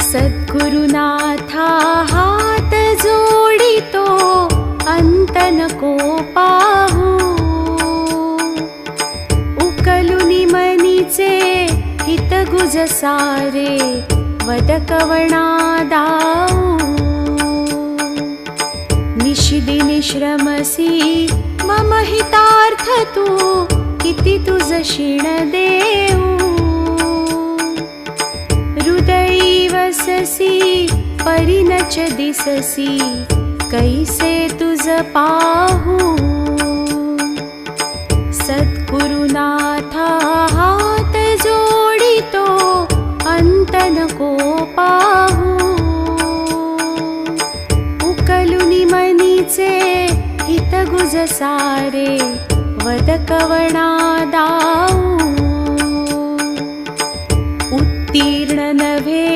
सद्गुरुनाथा हात जोडितो अंत नको पाहू। उकलुनी मनीचे हित गुज सारे वद कवणा दाऊ। निशिदिनी श्रमसी मम हितार्थ तू किती तुझ क्षीण देऊ। हृदयी वससी परिनच दिससी कैसे तुझ पाहू। सद्गुरुनाथा हात जोडितो अंत नको पाहू। उकलुनी मनीचे हित गुज सारे वद कवणा